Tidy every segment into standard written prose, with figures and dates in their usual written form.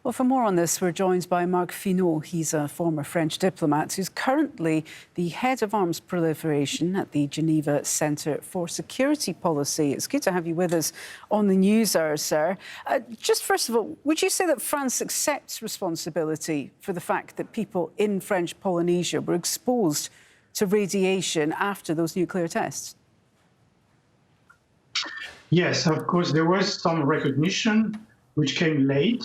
Well, for more on this, we're joined by Marc Finot. He's a former French diplomat who's currently the head of arms proliferation at the Geneva Centre for Security Policy. It's good to have you with us on the news hour, sir. Just first of all, would you say that France accepts responsibility for the fact that people in French Polynesia were exposed to radiation after those nuclear tests? Yes, of course, there was some recognition which came late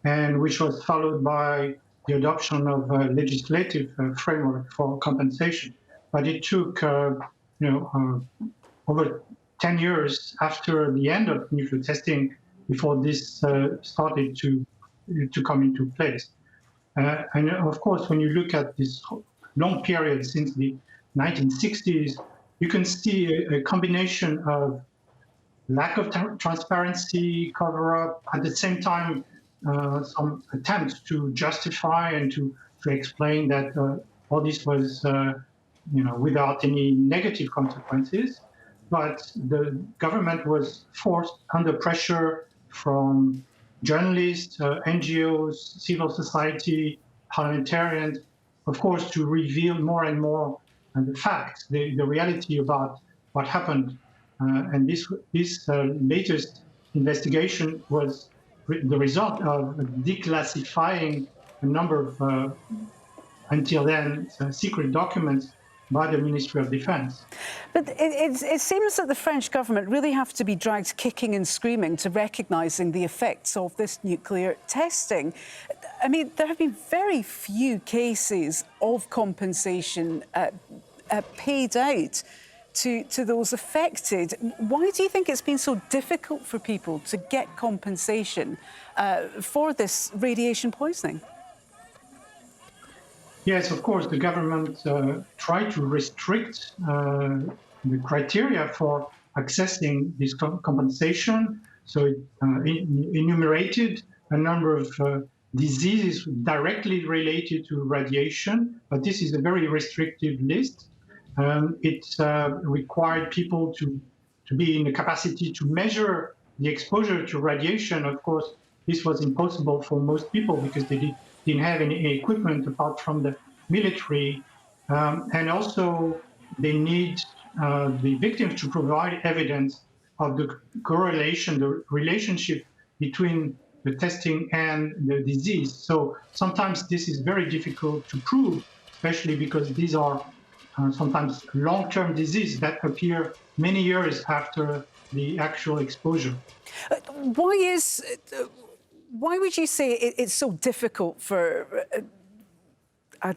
and which was followed by the adoption of a legislative framework for compensation. But it took, over 10 years after the end of nuclear testing before this started to come into place. And of course, when you look at this long period since the 1960s, you can see a combination of lack of transparency, cover-up, at the same time, some attempts to justify and to explain that all this was, without any negative consequences. But the government was forced under pressure from journalists, NGOs, civil society, parliamentarians, of course, to reveal more and more the facts, the reality about what happened. And this latest investigation was the result of declassifying a number of, until then, secret documents by the Ministry of Defense. But it seems that the French government really have to be dragged kicking and screaming to recognising the effects of this nuclear testing. I mean, there have been very few cases of compensation paid out to those affected. Why do you think it's been so difficult for people to get compensation for this radiation poisoning? Yes, of course, the government tried to restrict the criteria for accessing this compensation. So it enumerated a number of diseases directly related to radiation, but this is a very restrictive list. It required people to be in the capacity to measure the exposure to radiation. Of course, this was impossible for most people because they didn't have any equipment apart from the military. And also, they need the victims to provide evidence of the correlation, the relationship between the testing and the disease. So sometimes this is very difficult to prove, especially because these are sometimes long-term disease that appear many years after the actual exposure. Why would you say it's so difficult for...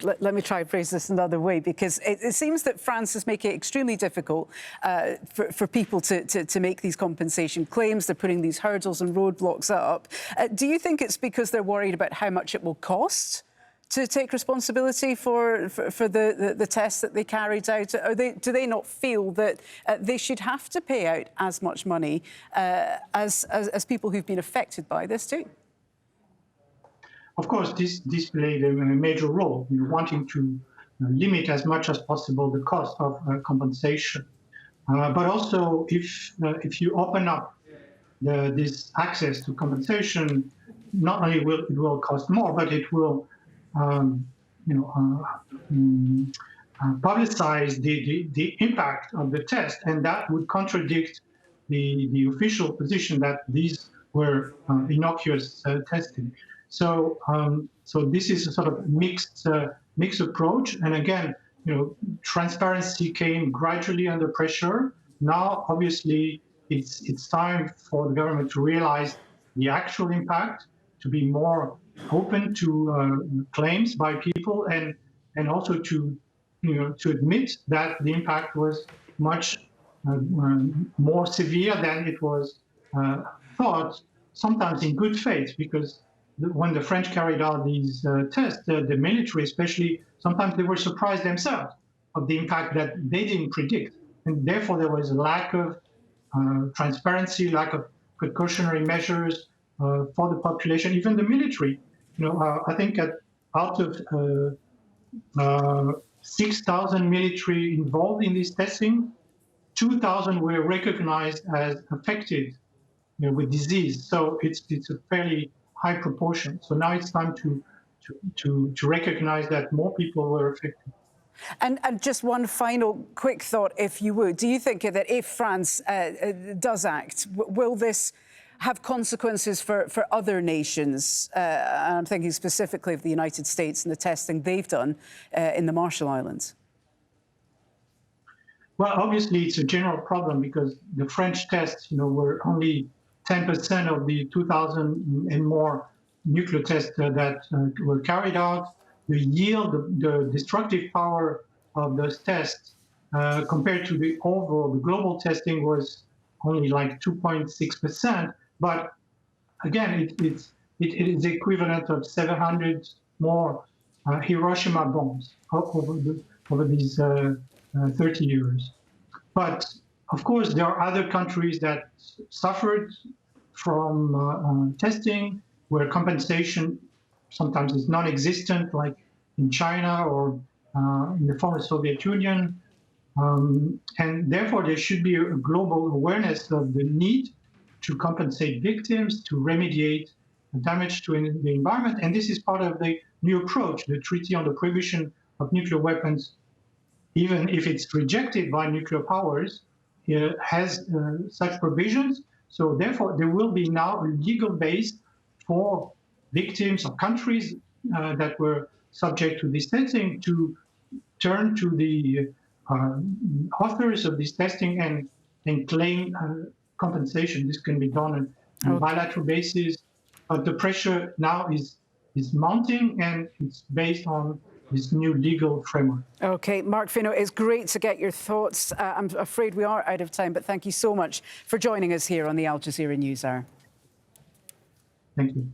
let me try and phrase this another way, because it seems that France is making it extremely difficult for people to make these compensation claims. They're putting these hurdles and roadblocks up. Do you think it's because they're worried about how much it will cost to take responsibility for the tests that they carried out? Or do they not feel that they should have to pay out as much money as people who've been affected by this too? Of course, this played a major role in wanting to limit as much as possible the cost of compensation. But also, if you open up this access to compensation, not only will it cost more, but it will publicize the impact of the test, and that would contradict the official position that these were innocuous testing. So this is a sort of mixed approach. And again, transparency came gradually under pressure. Now, obviously, it's time for the government to realize the actual impact, to be more open to claims by people, and also to admit that the impact was much more severe than it was thought, sometimes in good faith, because when the French carried out these tests, the military especially, sometimes they were surprised themselves of the impact that they didn't predict. And therefore, there was a lack of transparency, lack of precautionary measures for the population, even the military. I think out of 6,000 military involved in this testing, 2,000 were recognized as affected with disease. So it's a fairly high proportion. So now it's time to recognize that more people were affected. And just one final quick thought, if you would. Do you think that if France does act, will this have consequences for other nations? I'm thinking specifically of the United States and the testing they've done in the Marshall Islands. Well, obviously, it's a general problem because the French tests, were only 10% of the 2,000 and more nuclear tests that were carried out. The yield, the destructive power of those tests compared to the overall, the global testing was only like 2.6%. But again, it is the equivalent of 700 more Hiroshima bombs over these 30 years. But of course, there are other countries that suffered from testing where compensation sometimes is non-existent, like in China or in the former Soviet Union. And therefore, there should be a global awareness of the need to compensate victims, to remediate the damage to the environment. And this is part of the new approach, the Treaty on the Prohibition of Nuclear Weapons. Even if it's rejected by nuclear powers, it has such provisions. So therefore, there will be now a legal base for victims or countries that were subject to this testing to turn to the authors of this testing and claim compensation. This can be done on a bilateral basis, but the pressure now is mounting, and it's based on this new legal framework. OK, Marc Fesneau, it's great to get your thoughts. I'm afraid we are out of time, but thank you so much for joining us here on the Al Jazeera News Hour. Thank you.